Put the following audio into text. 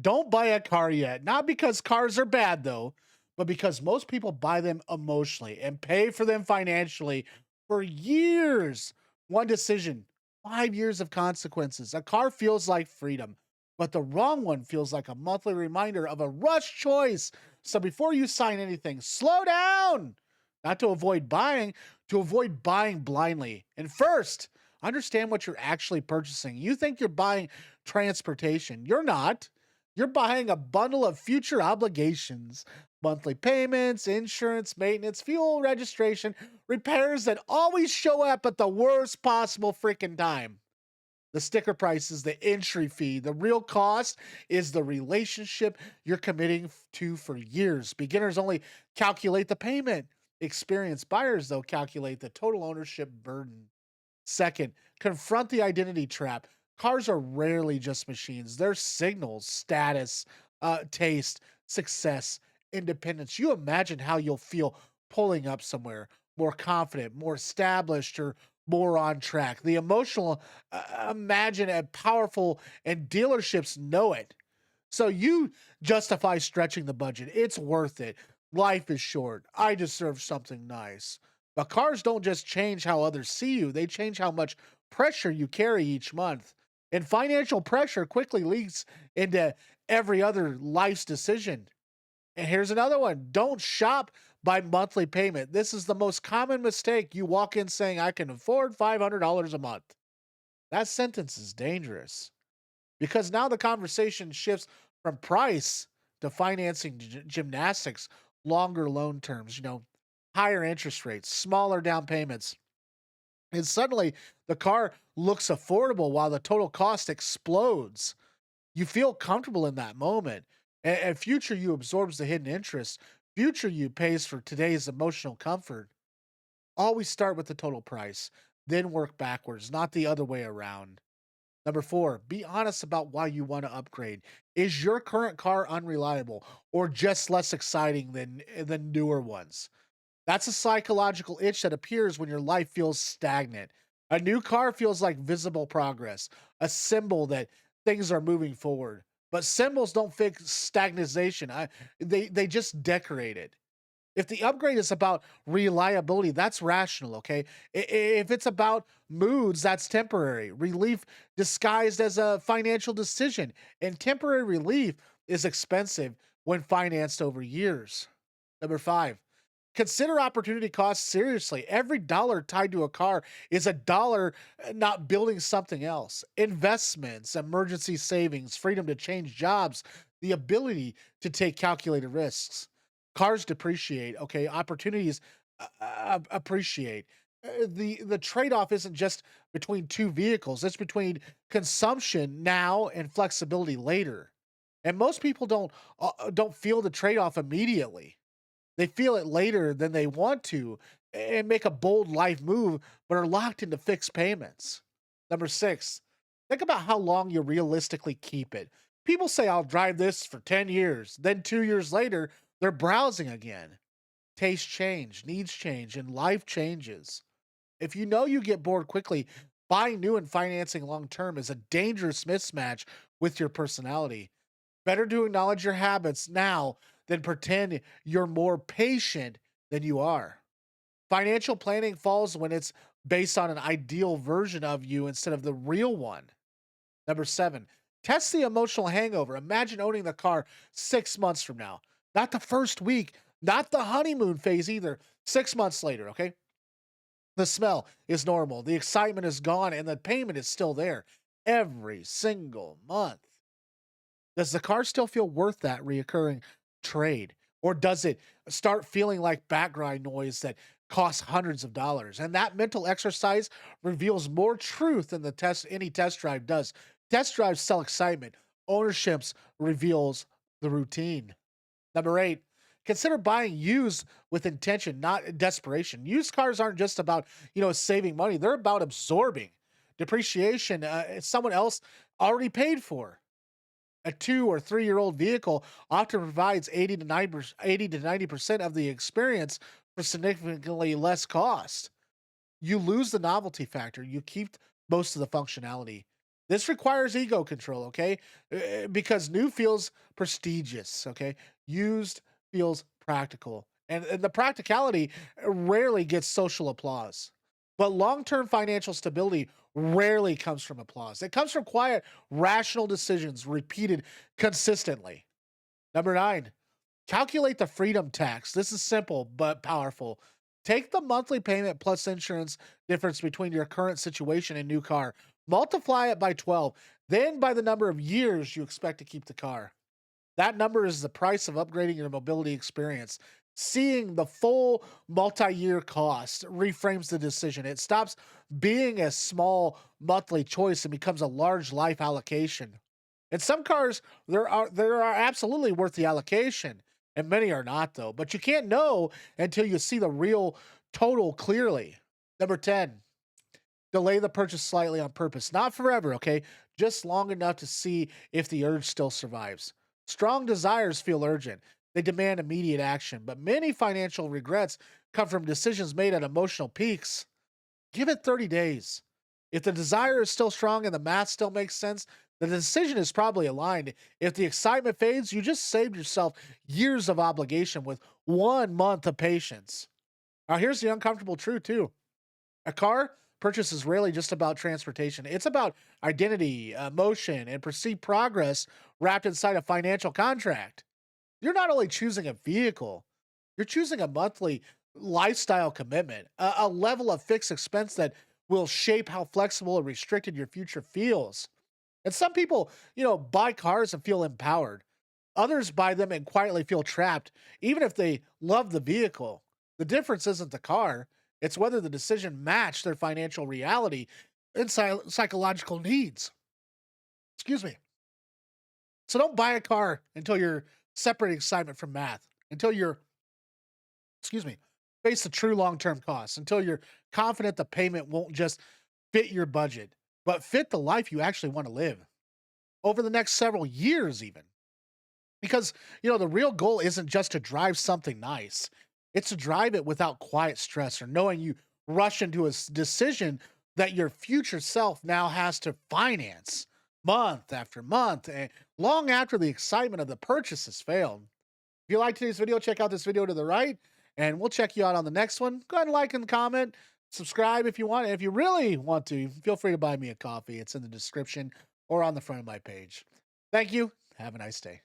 Don't buy a car yet. Not because cars are bad, though, but because most people buy them emotionally and pay for them financially for years. One decision, 5 years of consequences. A car feels like freedom, but the wrong one feels like a monthly reminder of a rush choice. So before you sign anything, slow down. Not to avoid buying, to avoid buying blindly. And first, understand what you're actually purchasing. You think you're buying transportation. You're not. You're buying a bundle of future obligations, monthly payments, insurance, maintenance, fuel, registration, repairs that always show up at the worst possible freaking time. The sticker price is the entry fee. The real cost is the relationship you're committing to for years. Beginners only calculate the payment. Experienced buyers, though, calculate the total ownership burden. Second, confront the identity trap. Cars are rarely just machines, they're signals, status, taste, success, independence. You imagine how you'll feel pulling up somewhere more confident, more established, or more on track. The emotional, imagine it powerful, and dealerships know it. So you justify stretching the budget. It's worth it. Life is short. I deserve something nice. But cars don't just change how others see you, they change how much pressure you carry each month. And financial pressure quickly leaks into every other life's decision. And here's another one, don't shop by monthly payment. This is the most common mistake. You walk in saying, I can afford $500 a month. That sentence is dangerous because now the conversation shifts from price to financing gymnastics, longer loan terms, higher interest rates, smaller down payments. And suddenly the car looks affordable while the total cost explodes. You feel comfortable in that moment. And future you absorbs the hidden interest. Future you pays for today's emotional comfort. Always start with the total price, then work backwards, not the other way around. Number four, be honest about why you want to upgrade. Is your current car unreliable or just less exciting than newer ones? That's a psychological itch that appears when your life feels stagnant. A new car feels like visible progress, a symbol that things are moving forward. But symbols don't fix stagnation. They just decorate it. If the upgrade is about reliability, that's rational, okay? If it's about moods, that's temporary. Relief disguised as a financial decision. And temporary relief is expensive when financed over years. Number five, consider opportunity costs seriously. Every dollar tied to a car is a dollar not building something else. Investments, emergency savings, freedom to change jobs, the ability to take calculated risks. Cars depreciate, okay? Opportunities appreciate. The trade-off isn't just between two vehicles, it's between consumption now and flexibility later. And most people don't feel the trade-off immediately. They feel it later than they want to and make a bold life move, but are locked into fixed payments. Number six, think about how long you realistically keep it. People say, I'll drive this for 10 years. Then 2 years later, they're browsing again. Tastes change, needs change, and life changes. If you know you get bored quickly, buying new and financing long term is a dangerous mismatch with your personality. Better to acknowledge your habits now than pretend you're more patient than you are. Financial planning falls when it's based on an ideal version of you instead of the real one. Number seven, test the emotional hangover. Imagine owning the car 6 months from now, not the first week, not the honeymoon phase either. 6 months later, okay? The smell is normal, the excitement is gone, and the payment is still there every single month. Does the car still feel worth that reoccurring trade? Or does it start feeling like background noise that costs hundreds of dollars? And that mental exercise reveals more truth than any test drive does. Test drives sell excitement. Ownerships reveals the routine. Number eight, consider buying used with intention, not desperation. Used cars aren't just about, saving money. They're about absorbing depreciation someone else already paid for. A 2 or 3 year old vehicle often provides 80 to 90% of the experience for significantly less cost. You lose the novelty factor, you keep most of the functionality. This requires ego control, okay? Because new feels prestigious, okay? Used feels practical. And the practicality rarely gets social applause. But long term financial stability rarely comes from applause. It comes from quiet, rational decisions repeated consistently. Number nine, calculate the freedom tax. This is simple but powerful. Take the monthly payment plus insurance difference between your current situation and new car. Multiply it by 12, then by the number of years you expect to keep the car. That number is the price of upgrading your mobility experience. Seeing the full multi year cost reframes the decision. It stops being a small monthly choice and becomes a large life allocation. In some cars, there are absolutely worth the allocation, and many are not though. But you can't know until you see the real total clearly. Number 10, delay the purchase slightly on purpose. Not forever, okay? Just long enough to see if the urge still survives. Strong desires feel urgent. They demand immediate action, but many financial regrets come from decisions made at emotional peaks. Give it 30 days. If the desire is still strong and the math still makes sense, the decision is probably aligned. If the excitement fades, you just saved yourself years of obligation with 1 month of patience. Now, here's the uncomfortable truth, too. A car purchase is rarely just about transportation, it's about identity, emotion, and perceived progress wrapped inside a financial contract. You're not only choosing a vehicle, you're choosing a monthly lifestyle commitment, a level of fixed expense that will shape how flexible and restricted your future feels. And some people, buy cars and feel empowered. Others buy them and quietly feel trapped, even if they love the vehicle. The difference isn't the car, it's whether the decision matched their financial reality and psychological needs. Excuse me. So don't buy a car until you're separating excitement from math, until you're, excuse me, face the true long term costs, until you're confident the payment won't just fit your budget, but fit the life you actually want to live over the next several years, even. Because, the real goal isn't just to drive something nice. It's to drive it without quiet stress or knowing you rush into a decision that your future self now has to finance month after month and long after the excitement of the purchase has failed. If you liked today's video, check out this video to the right and we'll check you out on the next one. Go ahead and like and comment, subscribe if you want. And if you really want to, feel free to buy me a coffee. It's in the description or on the front of my page. Thank you. Have a nice day.